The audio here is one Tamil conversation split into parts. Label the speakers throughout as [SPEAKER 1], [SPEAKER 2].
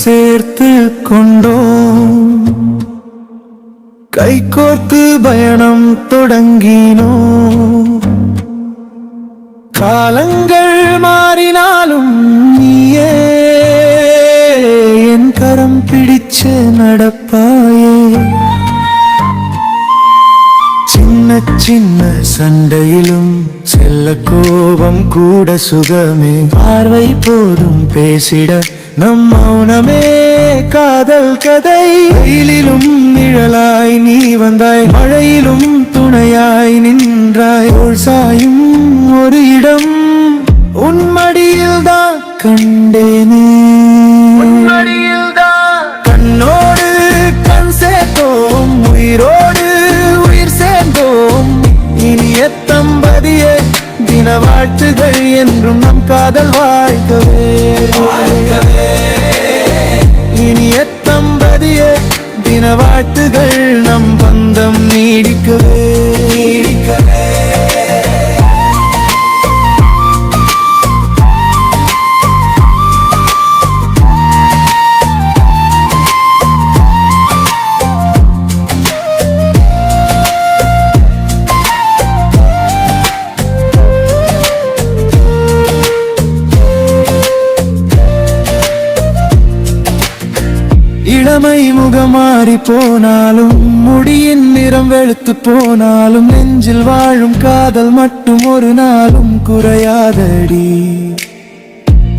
[SPEAKER 1] சேர்த்து கொண்டோம், கைகோர்த்து பயணம் தொடங்கினோம். காலங்கள் மாறினாலும் நீயே என் கரம் பிடிச்சு நடப்பாயே. சின்ன சின்ன சண்டையிலும் செல்ல கோபம் கூட சுகமே. பார்வை போதும் பேசிட நம் மௌனமே காதல் கதை. வெயிலிலும் நிழலாய் நீ வந்தாய், மழையிலும் துணையாய் நின்றாய். தோள் சாயும் ஒரு இடம் உன் மடியில் தான் கண்டேனே. கண்ணோடு கண் சேர்த்தோம், உயிரோடு உயிர் சேர்ந்தோம். இனிய தம்பதியே தின வாழ்த்துகள் என்றும் நம் காதல் வாழ்க்கவே. இனிய தம்பதியே தின வாழ்த்துகள் நம் பந்தம் நீடிக்கவே. இளமை முகமாறி போனாலும், முடியின் நிறம் வெளுத்து போனாலும், நெஞ்சில் வாழும் காதல் மட்டும் ஒரு நாளும் குறையாதடி.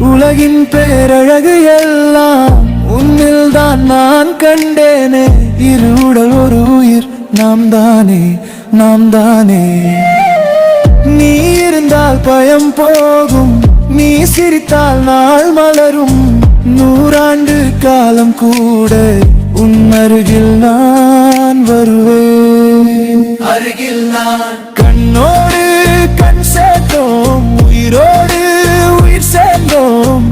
[SPEAKER 1] உலகின் பேரழகு எல்லாம் உன்னில் தான் நான் கண்டேனே. இரு உடல் ஒரு உயிர் நாம் தானே, நாம் தானே. நீ இருந்தால் பயம் போகும், நீ சிரித்தால் நாள் மலரும். 100 ஆண்டு காலம் கூட உன் அருகில் நான் வருவேன். அருகில் நான் கண்ணோடு கண் சேர்த்தோம், உயிரோடு உயிர் சேர்ந்தோம்.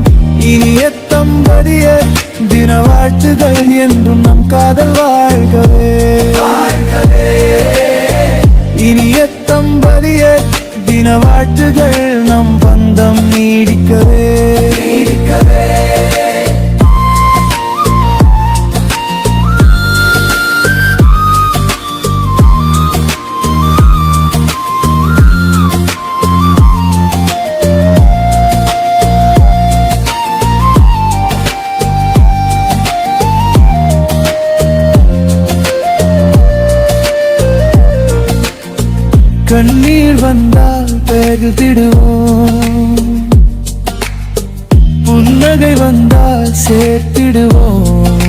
[SPEAKER 1] இனிய தம்பதியே தின வாழ்த்துகள் என்றும் நம் காதல் வாழ்கவே. இனிய தம்பதியே தின வாழ்த்துகள் நம் பந்தம் நீடிக்கவே. கண்ணீர் வந்தால் பெருதிடுவோம், புன்னகை வந்தால் சேர்த்திடுவோம்.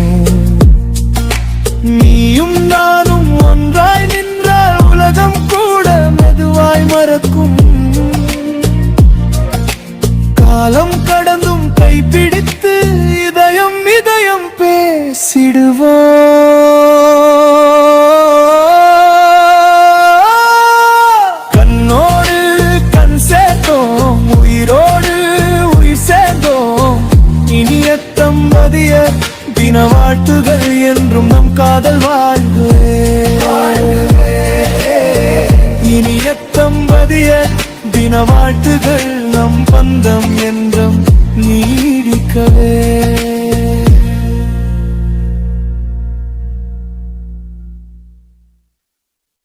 [SPEAKER 1] நீயும் நானும் ஒன்றாய் நின்றால் உலகம் கூட மெதுவாய் மறக்கும். காலம் கடந்தும் கைப்பிடித்து இதயம் இதயம் பேசிடுவோம். தின வாழ்த்துகள் என்றும் நம் காதல் வாழ்கவே. இனிய தம்பதியே தின வாழ்த்துகள் நம் பந்தம் என்றும் நீடிக்கவே.